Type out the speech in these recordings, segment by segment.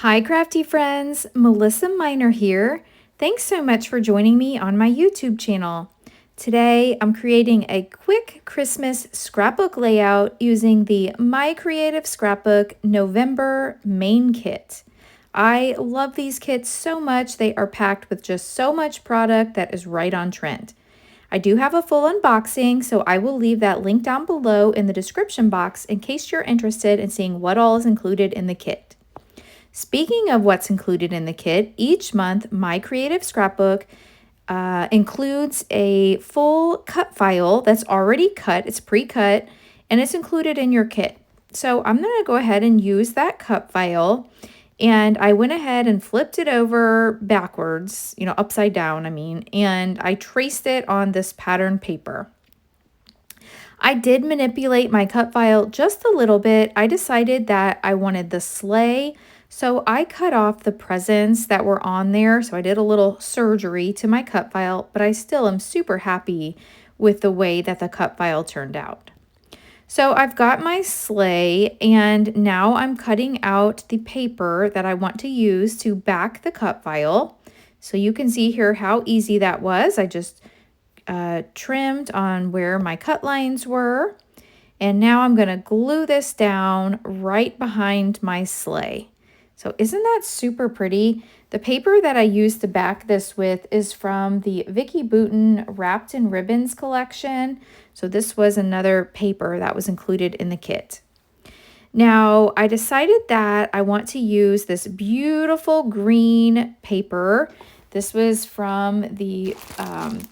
Hi, crafty friends. Melissa Minor here. Thanks so much for joining me on my YouTube channel. Today, I'm creating a quick Christmas scrapbook layout using the My Creative Scrapbook November main kit. I love these kits so much. They are packed with just so much product that is right on trend. I do have a full unboxing, so I will leave that link down below in the description box in case you're interested in seeing what all is included in the kit. Speaking of what's included in the kit, each month My Creative Scrapbook includes a full cut file that's already cut, it's pre-cut, and it's included in your kit. So I'm going to go ahead and use that cut file, and I went ahead and flipped it over backwards, upside down, and I traced it on this pattern paper. I did manipulate my cut file just a little bit. I decided that I wanted the sleigh, so I cut off the presents that were on there. So I did a little surgery to my cut file, but I still am super happy with the way that the cut file turned out. So I've got my sleigh, and now I'm cutting out the paper that I want to use to back the cut file. So you can see here how easy that was. I just trimmed on where my cut lines were, and now I'm going to glue this down right behind my sleigh. So isn't that super pretty? The paper that I used to back this with is from the Vicki Boutin Wrapped in Ribbons collection. So this was another paper that was included in the kit. Now I decided that I want to use this beautiful green paper. This was from the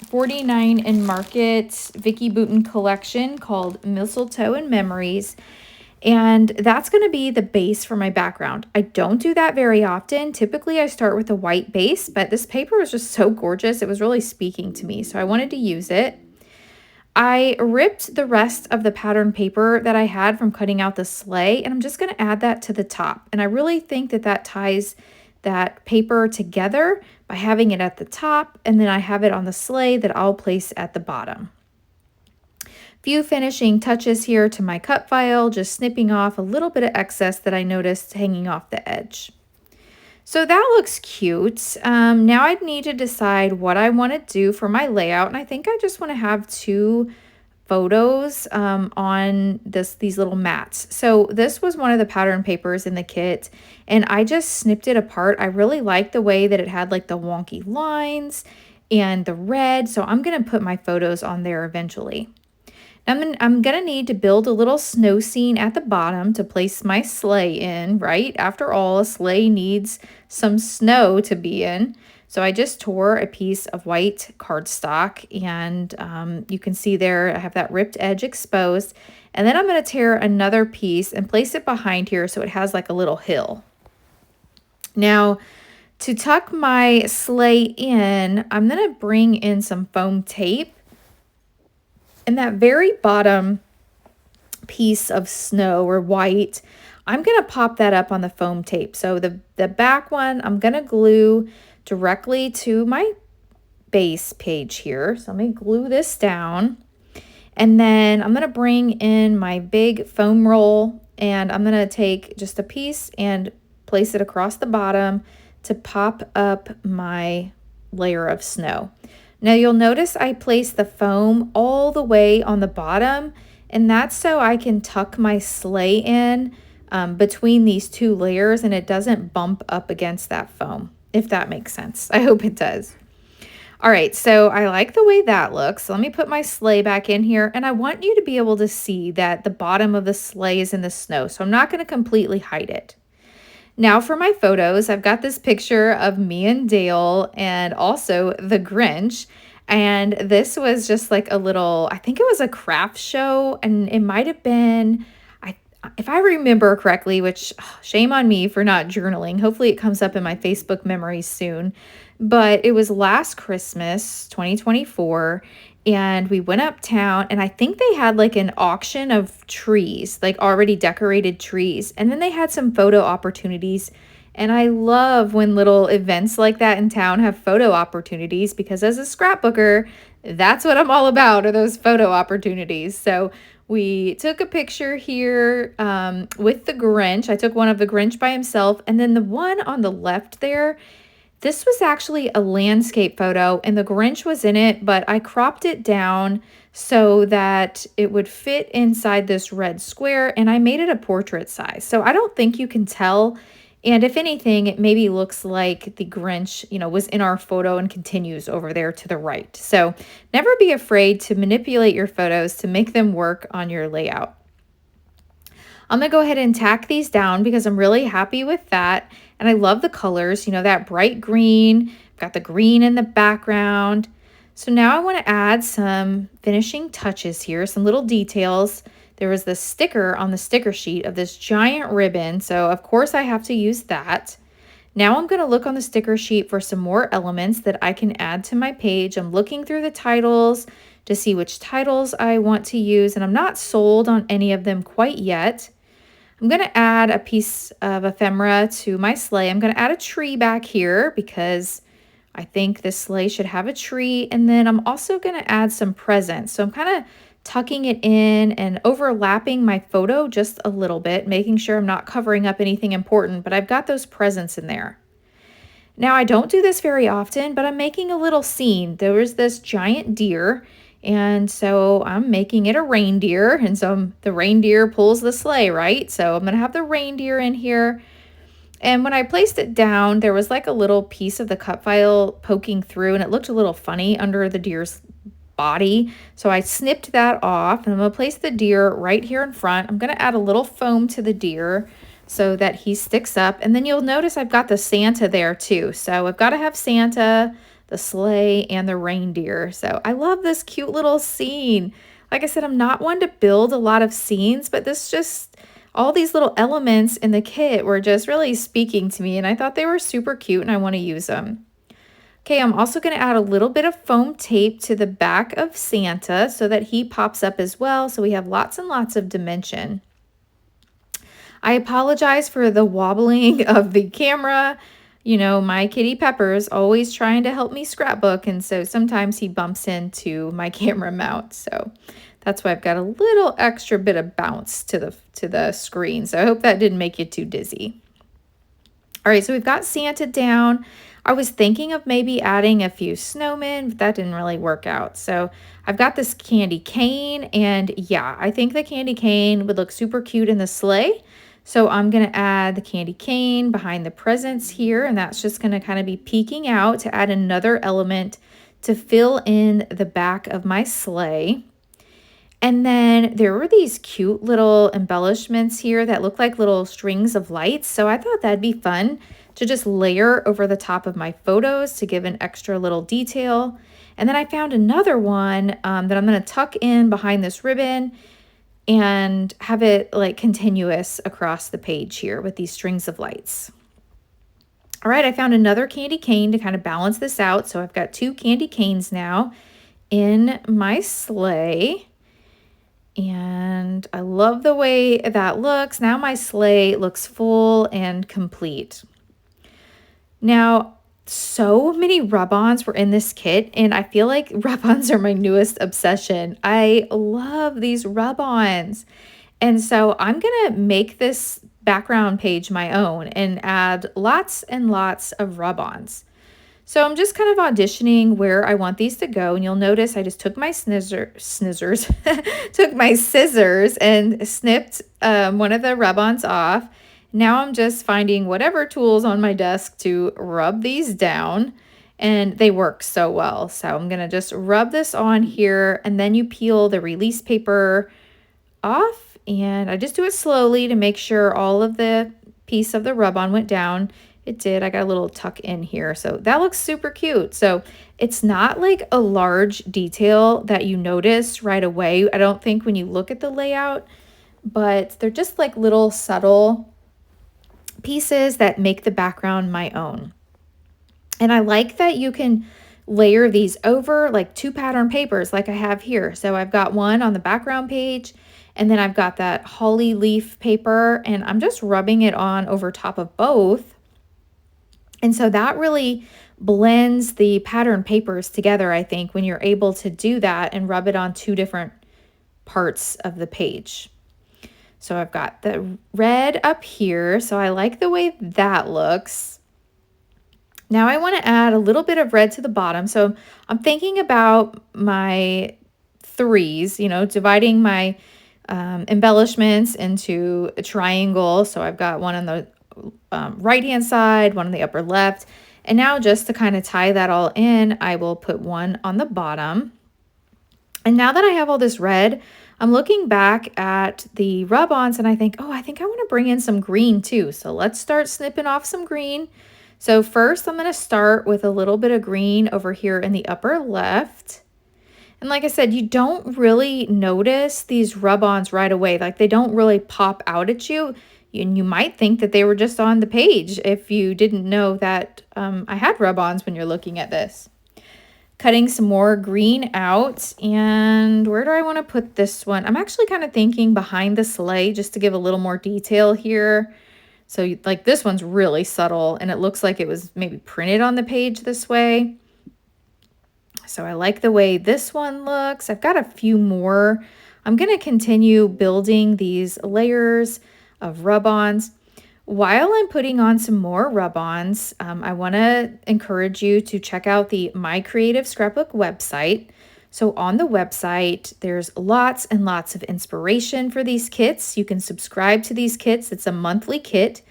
49 in Market Vicki Boutin collection called Mistletoe and Memories. And that's going to be the base for my background. I don't do that very often. Typically I start with a white base, but this paper was just so gorgeous. It was really speaking to me, so I wanted to use it. I ripped the rest of the pattern paper that I had from cutting out the sleigh, and I'm just going to add that to the top. And I really think that that ties that paper together by having it at the top, and then I have it on the sleigh that I'll place at the bottom. Few finishing touches here to my cut file, just snipping off a little bit of excess that I noticed hanging off the edge. So that looks cute. Now I'd need to decide what I want to do for my layout, and I think I just want to have two photos on these little mats. So this was one of the pattern papers in the kit, and I just snipped it apart. I really liked the way that it had like the wonky lines and the red, so I'm going to put my photos on there eventually. I'm gonna need to build a little snow scene at the bottom to place my sleigh in, right? After all, a sleigh needs some snow to be in. So I just tore a piece of white cardstock, and you can see there I have that ripped edge exposed. And then I'm gonna tear another piece and place it behind here so it has like a little hill. Now, to tuck my sleigh in, I'm gonna bring in some foam tape. And that very bottom piece of snow or white, I'm going to pop that up on the foam tape. So the back one, I'm going to glue directly to my base page here. So let me glue this down. And then I'm going to bring in my big foam roll, and I'm going to take just a piece and place it across the bottom to pop up my layer of snow. Now you'll notice I placed the foam all the way on the bottom, and that's so I can tuck my sleigh in between these two layers and it doesn't bump up against that foam, if that makes sense. I hope it does. All right, so I like the way that looks. So let me put my sleigh back in here, and I want you to be able to see that the bottom of the sleigh is in the snow, so I'm not going to completely hide it. Now for my photos, I've got this picture of me and Dale and also the Grinch. And this was just like a little, I think it was a craft show, and it might have been, if I remember correctly, which shame on me for not journaling. Hopefully it comes up in my Facebook memories soon. But it was last Christmas, 2024. And we went uptown, and I think they had like an auction of trees, like already decorated trees. And then they had some photo opportunities. And I love when little events like that in town have photo opportunities, because as a scrapbooker, that's what I'm all about, are those photo opportunities. So We took a picture here with the Grinch. I took one of the Grinch by himself, and then the one on the left there, this was actually a landscape photo, and the Grinch was in it, but I cropped it down so that it would fit inside this red square, and I made it a portrait size. So I don't think you can tell. And if anything, it maybe looks like the Grinch, was in our photo and continues over there to the right. So never be afraid to manipulate your photos to make them work on your layout. I'm going to go ahead and tack these down because I'm really happy with that. And I love the colors, that bright green, got the green in the background. So now I want to add some finishing touches here, some little details. There was this sticker on the sticker sheet of this giant ribbon, so of course I have to use that. Now I'm going to look on the sticker sheet for some more elements that I can add to my page. I'm looking through the titles to see which titles I want to use, and I'm not sold on any of them quite yet. I'm going to add a piece of ephemera to my sleigh. I'm going to add a tree back here because I think this sleigh should have a tree. And then I'm also going to add some presents. So I'm kind of tucking it in and overlapping my photo just a little bit, making sure I'm not covering up anything important, but I've got those presents in there. Now, I don't do this very often, but I'm making a little scene. There was this giant deer, and so I'm making it a reindeer, and so the reindeer pulls the sleigh, right? So I'm going to have the reindeer in here. And when I placed it down, there was like a little piece of the cut file poking through, and it looked a little funny under the deer's body. So I snipped that off, and I'm going to place the deer right here in front. I'm going to add a little foam to the deer so that he sticks up. And then you'll notice I've got the Santa there too. So I've got to have Santa, the sleigh, and the reindeer. So I love this cute little scene. Like I said, I'm not one to build a lot of scenes, but all these little elements in the kit were just really speaking to me, and I thought they were super cute and I want to use them. Okay, I'm also going to add a little bit of foam tape to the back of Santa so that he pops up as well, so we have lots and lots of dimension. I apologize for the wobbling of the camera. My kitty Pepper's always trying to help me scrapbook, and so sometimes he bumps into my camera mount. So that's why I've got a little extra bit of bounce to the screen. So I hope that didn't make you too dizzy. All right, so we've got Santa down. I was thinking of maybe adding a few snowmen, but that didn't really work out. So I've got this candy cane, and yeah, I think the candy cane would look super cute in the sleigh. So I'm going to add the candy cane behind the presents here, and that's just going to kind of be peeking out to add another element to fill in the back of my sleigh. And then there were these cute little embellishments here that look like little strings of lights. So I thought that'd be fun to just layer over the top of my photos to give an extra little detail. And then I found another one that I'm going to tuck in behind this ribbon and have it like continuous across the page here with these strings of lights. All right, I found another candy cane to kind of balance this out. So I've got 2 candy canes now in my sleigh. And I love the way that looks. Now my sleigh looks full and complete. Now, so many rub-ons were in this kit, and I feel like rub-ons are my newest obsession. I love these rub-ons. And so I'm going to make this background page my own and add lots and lots of rub-ons. So I'm just kind of auditioning where I want these to go, and you'll notice I just took my took my scissors and snipped one of the rub-ons off. Now I'm just finding whatever tools on my desk to rub these down, and they work so well. So I'm gonna just rub this on here, and then you peel the release paper off, and I just do it slowly to make sure all of the piece of the rub-on went down. It did. I got a little tuck in here. So that looks super cute. So it's not like a large detail that you notice right away, I don't think, when you look at the layout, but they're just like little subtle pieces that make the background my own. And I like that you can layer these over like 2 pattern papers like I have here. So I've got one on the background page, and then I've got that holly leaf paper, and I'm just rubbing it on over top of both. And so that really blends the pattern papers together, I think, when you're able to do that and rub it on 2 different parts of the page. So I've got the red up here, so I like the way that looks. Now I want to add a little bit of red to the bottom. So I'm thinking about my threes, dividing my embellishments into a triangle. So I've got one on the right-hand side, one on the upper left. And now just to kind of tie that all in, I will put one on the bottom. And now that I have all this red, I'm looking back at the rub-ons and I think I want to bring in some green too. So let's start snipping off some green. So first I'm going to start with a little bit of green over here in the upper left. And like I said, you don't really notice these rub-ons right away. Like they don't really pop out at you. And you might think that they were just on the page if you didn't know that I had rub-ons when you're looking at this. Cutting some more green out. And where do I want to put this one? I'm actually kind of thinking behind the sleigh just to give a little more detail here. So like this one's really subtle and it looks like it was maybe printed on the page this way. So I like the way this one looks. I've got a few more. I'm going to continue building these layers of rub-ons. While I'm putting on some more rub-ons, I want to encourage you to check out the My Creative Scrapbook website. So on the website, there's lots and lots of inspiration for these kits. You can subscribe to these kits. It's a monthly kit.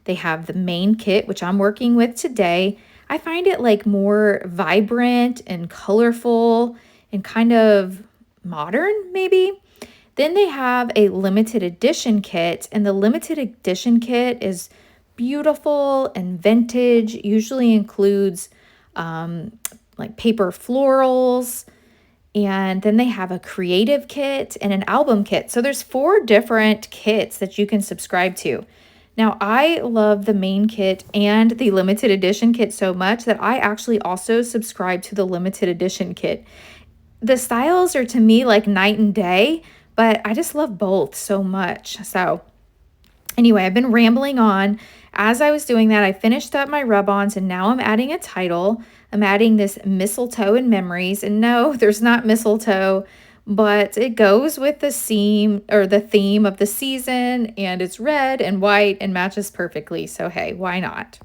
They have the main kit, which I'm working with today. I find it like more vibrant and colorful and kind of modern, maybe. Then they have a limited edition kit, and the limited edition kit is beautiful and vintage. Usually includes like paper florals, and then they have a creative kit and an album kit. So there's 4 different kits that you can subscribe to. Now, I love the main kit and the limited edition kit so much that I actually also subscribe to the limited edition kit. The styles are to me like night and day, but I just love both so much. So anyway, I've been rambling on. As I was doing that, I finished up my rub-ons and now I'm adding a title. I'm adding this mistletoe and memories. And no, there's not mistletoe, but it goes with the theme of the season, and it's red and white and matches perfectly. So hey, why not?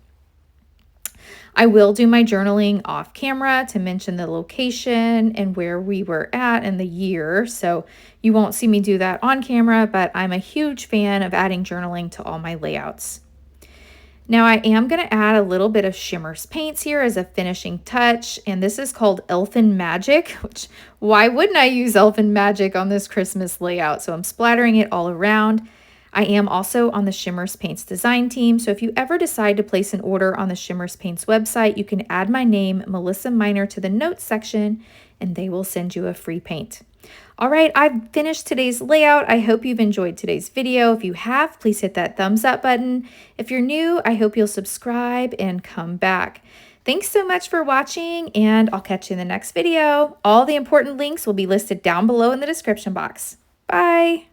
I will do my journaling off camera to mention the location and where we were at and the year. So you won't see me do that on camera, but I'm a huge fan of adding journaling to all my layouts. Now I am going to add a little bit of Shimmer's paints here as a finishing touch, and this is called Elfin Magic, which why wouldn't I use Elfin Magic on this Christmas layout? So I'm splattering it all around. I am also on the Shimmer's Paints design team, so if you ever decide to place an order on the Shimmer's Paints website, you can add my name, Melissa Minor, to the notes section, and they will send you a free paint. All right, I've finished today's layout. I hope you've enjoyed today's video. If you have, please hit that thumbs up button. If you're new, I hope you'll subscribe and come back. Thanks so much for watching, and I'll catch you in the next video. All the important links will be listed down below in the description box. Bye.